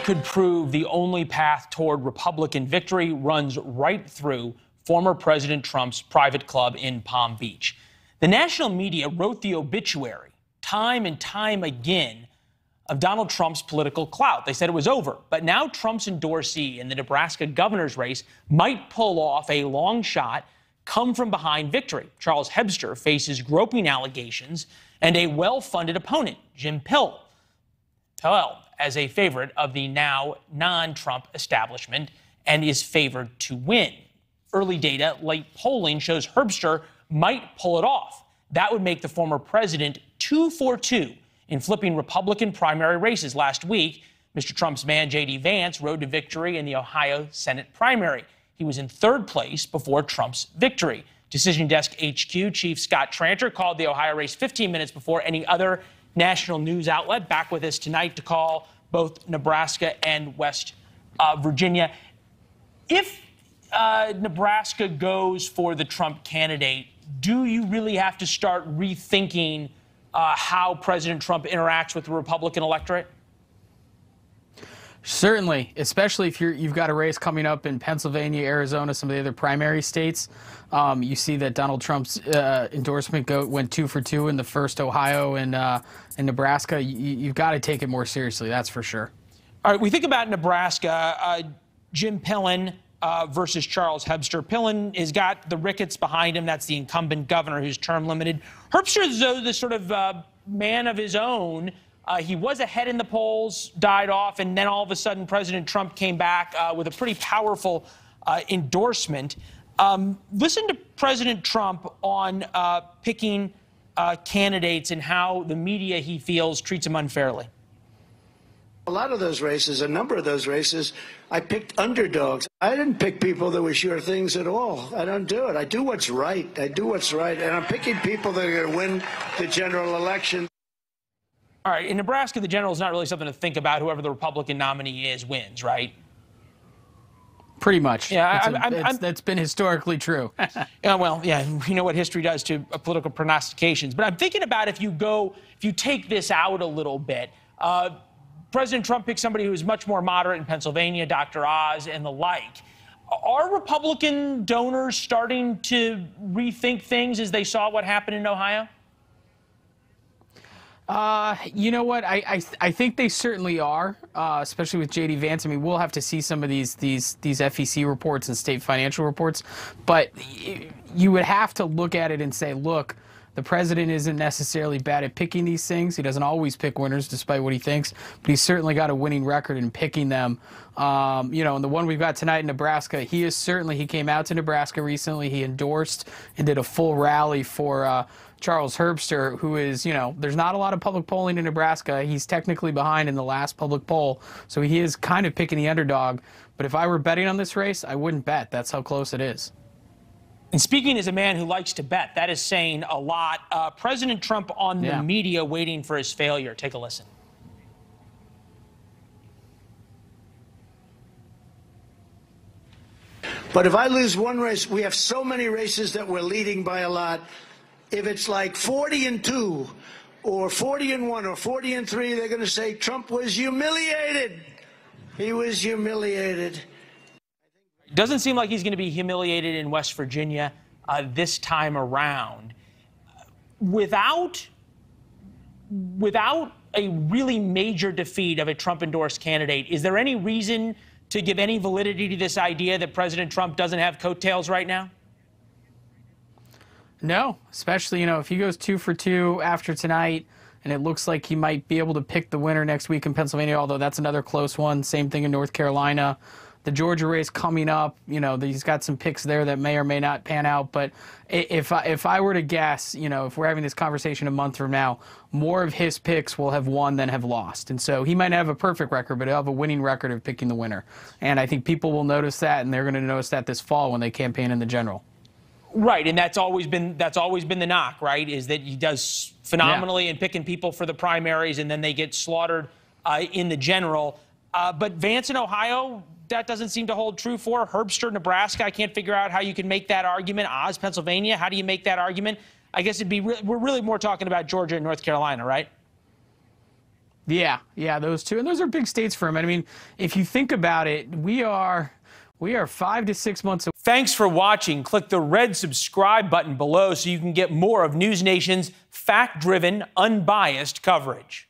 Could prove the only path toward Republican victory runs right through former President Trump's private club in Palm Beach. The national media wrote the obituary time and time again of Donald Trump's political clout. They said it was over. But now Trump's endorsee in the Nebraska governor's race might pull off a long shot, come from behind victory. Charles Hebster faces groping allegations and a well-funded opponent, Jim Pill, as a favorite of the now non-Trump establishment and is favored to win. Early data, late polling, shows Herbster might pull it off. That would make the former president 2-for-2 in flipping Republican primary races. Last week, Mr. Trump's man, J.D. Vance, rode to victory in the Ohio Senate primary. He was in third place before Trump's victory. Decision Desk HQ Chief Scott Tranter called the Ohio race 15 minutes before any other national news outlet. Back with us tonight to call both Nebraska and West Virginia. If Nebraska goes for the Trump candidate, do you really have to start rethinking how President Trump interacts with the Republican electorate? Certainly, especially if you've got a race coming up in Pennsylvania, Arizona, some of the other primary states. You see that Donald Trump's endorsement went 2-for-2 in the first Ohio and Nebraska. You've got to take it more seriously, that's for sure. All right, we think about Nebraska, Jim Pillen versus Charles Hebster. Pillen has got the Ricketts behind him. That's the incumbent governor who's term limited. Herbster is the sort of man of his own. He was ahead in the polls, died off, and then all of a sudden President Trump came back with a pretty powerful endorsement. Listen to President Trump on picking candidates and how the media, he feels, treats him unfairly. A lot of those races, a number of those races, I picked underdogs. I didn't pick people that were sure things at all. I don't do it. I do what's right. I do what's right. And I'm picking people that are going to win the general election. All right, in Nebraska, the general is not really something to think about. Whoever the Republican nominee is wins, right? Pretty much. Yeah, that's been historically true. Yeah, well, yeah, you know what history does to political prognostications. But I'm thinking about if you take this out a little bit. President Trump picked somebody who is much more moderate in Pennsylvania, Dr. Oz and the like. Are Republican donors starting to rethink things as they saw what happened in Ohio? You know what? I think they certainly are, especially with J.D. Vance. I mean, we'll have to see some of these FEC reports and state financial reports, but you would have to look at it and say, look, the president isn't necessarily bad at picking these things. He doesn't always pick winners, despite what he thinks, but he's certainly got a winning record in picking them. You know, and the one we've got tonight in Nebraska, he came out to Nebraska recently. He endorsed and did a full rally for Charles Herbster, who is, you know, there's not a lot of public polling in Nebraska. He's technically behind in the last public poll, so he is kind of picking the underdog. But if I were betting on this race, I wouldn't bet. That's how close it is. And speaking as a man who likes to bet, that is saying a lot. President Trump on the media waiting for his failure. Take a listen. But if I lose one race, we have so many races that we're leading by a lot. If it's like 40-2 or 40-1 or 40-3, they're going to say Trump was humiliated. He was humiliated. Doesn't seem like he's going to be humiliated in West Virginia this time around. Without a really major defeat of a Trump-endorsed candidate, is there any reason to give any validity to this idea that President Trump doesn't have coattails right now? No, especially, you know, if he goes 2-for-2 after tonight, and it looks like he might be able to pick the winner next week in Pennsylvania, although that's another close one. Same thing in North Carolina. The Georgia race coming up, you know, he's got some picks there that may or may not pan out. But if I were to guess, you know, if we're having this conversation a month from now, more of his picks will have won than have lost. And so he might have a perfect record, but he'll have a winning record of picking the winner. And I think people will notice that, and they're going to notice that this fall when they campaign in the general. Right, and that's always been the knock, right? Is that he does phenomenally in picking people for the primaries, and then they get slaughtered in the general. But Vance in Ohio, that doesn't seem to hold true for. Herbster, Nebraska, I can't figure out how you can make that argument. Oz, Pennsylvania, how do you make that argument? I guess we're really more talking about Georgia and North Carolina, right? Yeah, those two. And those are big states for him. I mean, if you think about it, we are 5 to 6 months away. Thanks for watching. Click the red subscribe button below so you can get more of NewsNation's fact-driven, unbiased coverage.